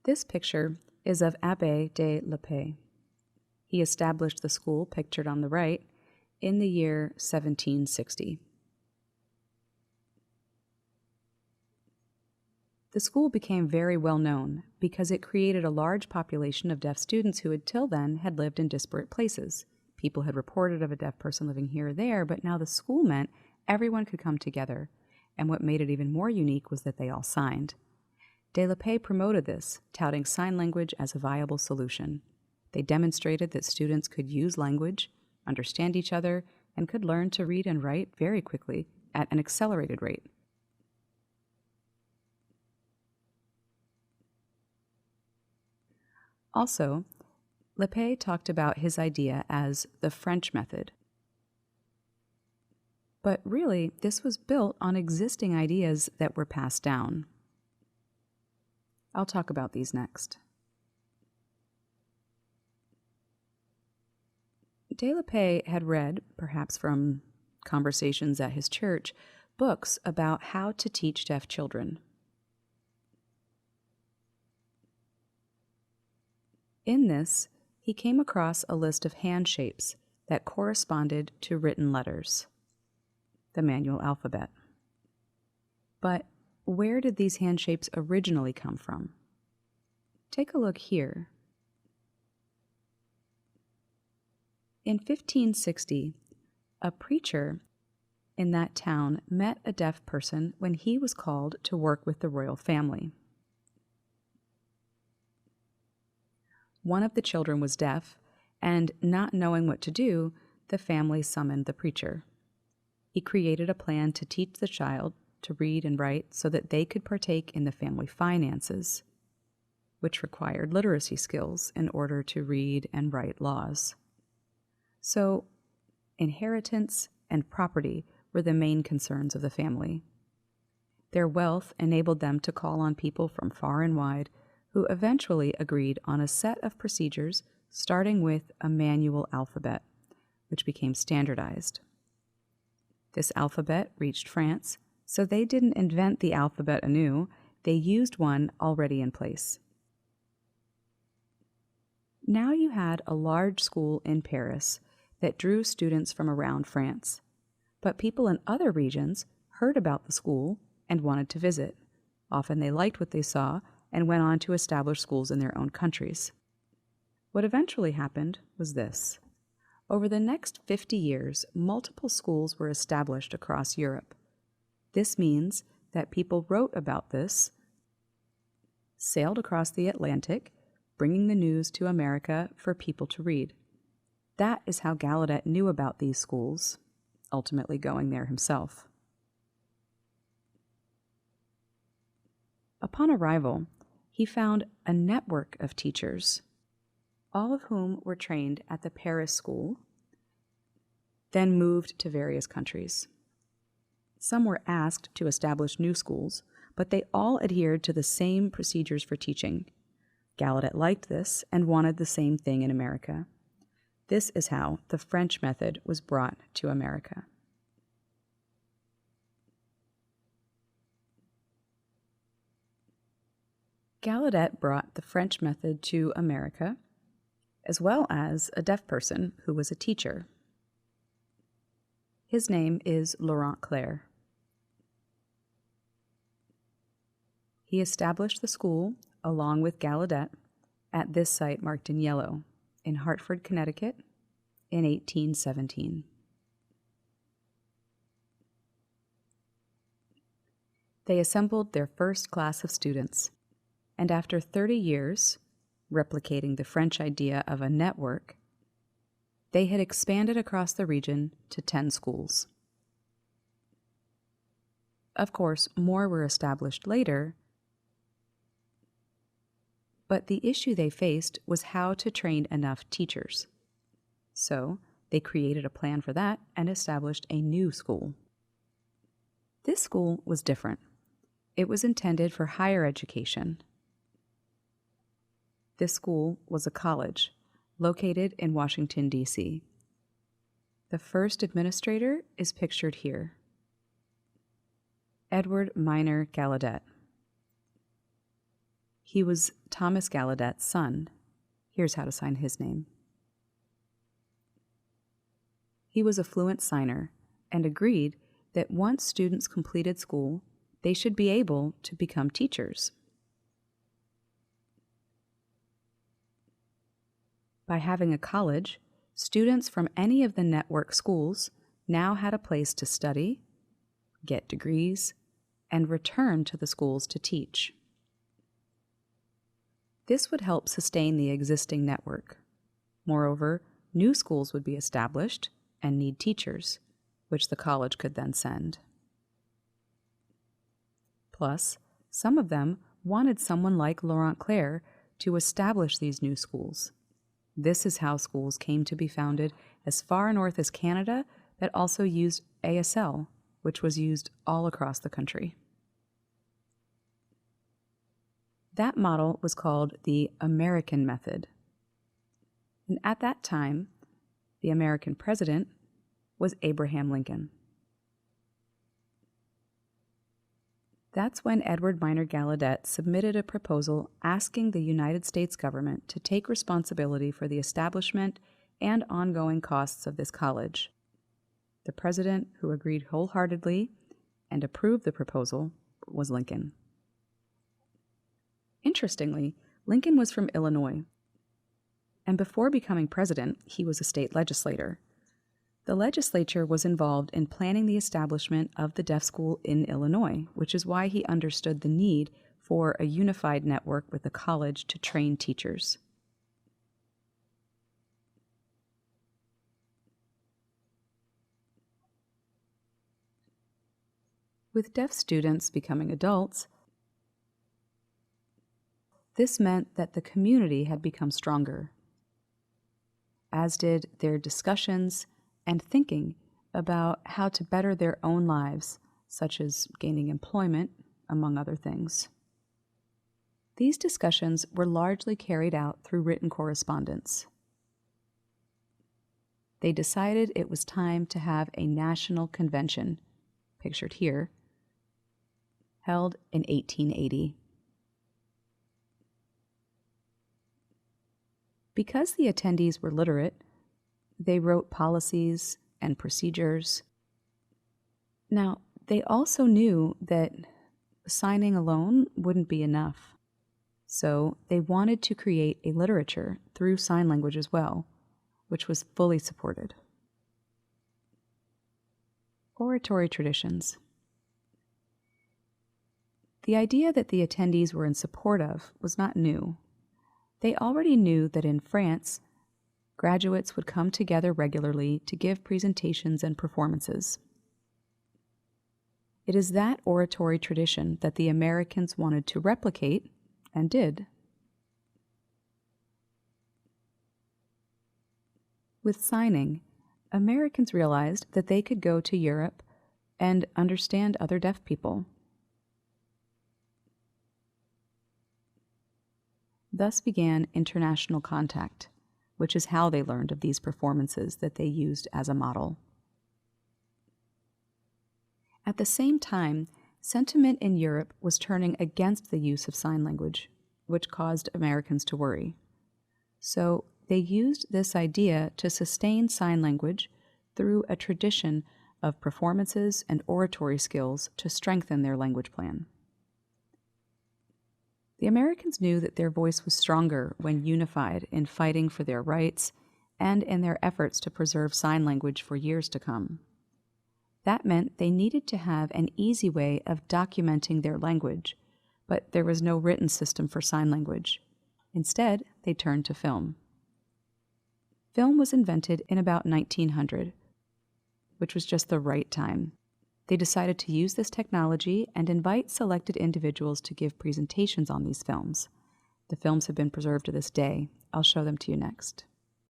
This picture is of Abbé de la Paix. He established the school pictured on the right in the year 1760. The school became very well known because it created a large population of deaf students who until then had lived in disparate places. People had reported of a deaf person living here or there, but now the school meant everyone could come together, and what made it even more unique was that they all signed. De la Paix promoted this, touting sign language as a viable solution. They demonstrated that students could use language, understand each other, and could learn to read and write very quickly at an accelerated rate. Also, La Paix talked about his idea as the French method. But really, this was built on existing ideas that were passed down. I'll talk about these next. De la Paix had read, perhaps from conversations at his church, books about how to teach deaf children. In this, he came across a list of hand shapes that corresponded to written letters, the manual alphabet. But where did these hand shapes originally come from? Take a look here. In 1560, a preacher in that town met a deaf person when he was called to work with the royal family. One of the children was deaf, and not knowing what to do, the family summoned the preacher. He created a plan to teach the child to read and write so that they could partake in the family finances, which required literacy skills in order to read and write laws. So, inheritance and property were the main concerns of the family. Their wealth enabled them to call on people from far and wide who eventually agreed on a set of procedures starting with a manual alphabet, which became standardized. This alphabet reached France, so they didn't invent the alphabet anew, they used one already in place. Now you had a large school in Paris that drew students from around France, but people in other regions heard about the school and wanted to visit. Often they liked what they saw and went on to establish schools in their own countries. What eventually happened was this. Over the next 50 years, multiple schools were established across Europe. This means that people wrote about this, sailed across the Atlantic, bringing the news to America for people to read. That is how Gallaudet knew about these schools, ultimately going there himself. Upon arrival, he found a network of teachers, all of whom were trained at the Paris school, then moved to various countries. Some were asked to establish new schools, but they all adhered to the same procedures for teaching. Gallaudet liked this and wanted the same thing in America. This is how the French method was brought to America. Gallaudet brought the French method to America, as well as a deaf person who was a teacher. His name is Laurent Clerc. He established the school, along with Gallaudet, at this site marked in yellow, in Hartford, Connecticut, in 1817. They assembled their first class of students, and after 30 years, replicating the French idea of a network, they had expanded across the region to 10 schools. Of course, more were established later, but the issue they faced was how to train enough teachers. So they created a plan for that and established a new school. This school was different. It was intended for higher education. This school was a college located in Washington, D.C. The first administrator is pictured here, Edward Minor Gallaudet. He was Thomas Gallaudet's son. Here's how to sign his name. He was a fluent signer and agreed that once students completed school, they should be able to become teachers. By having a college, students from any of the network schools now had a place to study, get degrees, and return to the schools to teach. This would help sustain the existing network. Moreover, new schools would be established and need teachers, which the college could then send. Plus, some of them wanted someone like Laurent Clerc to establish these new schools. This is how schools came to be founded as far north as Canada that also used ASL, which was used all across the country. That model was called the American method. And at that time, the American president was Abraham Lincoln. That's when Edward Minor Gallaudet submitted a proposal asking the United States government to take responsibility for the establishment and ongoing costs of this college. The president who agreed wholeheartedly and approved the proposal was Lincoln. Interestingly, Lincoln was from Illinois, and before becoming president, he was a state legislator. The legislature was involved in planning the establishment of the deaf school in Illinois, which is why he understood the need for a unified network with a college to train teachers. With deaf students becoming adults, this meant that the community had become stronger, as did their discussions and thinking about how to better their own lives, such as gaining employment, among other things. These discussions were largely carried out through written correspondence. They decided it was time to have a national convention, pictured here, held in 1880. Because the attendees were literate, they wrote policies and procedures. Now, they also knew that signing alone wouldn't be enough. So they wanted to create a literature through sign language as well, which was fully supported. Oratory traditions. The idea that the attendees were in support of was not new. They already knew that in France, graduates would come together regularly to give presentations and performances. It is that oratory tradition that the Americans wanted to replicate, and did. With signing, Americans realized that they could go to Europe and understand other deaf people. Thus began international contact, which is how they learned of these performances that they used as a model. At the same time, sentiment in Europe was turning against the use of sign language, which caused Americans to worry. So they used this idea to sustain sign language through a tradition of performances and oratory skills to strengthen their language plan. The Americans knew that their voice was stronger when unified in fighting for their rights and in their efforts to preserve sign language for years to come. That meant they needed to have an easy way of documenting their language, but there was no written system for sign language. Instead, they turned to film. Film was invented in about 1900, which was just the right time. They decided to use this technology and invite selected individuals to give presentations on these films. The films have been preserved to this day. I'll show them to you next.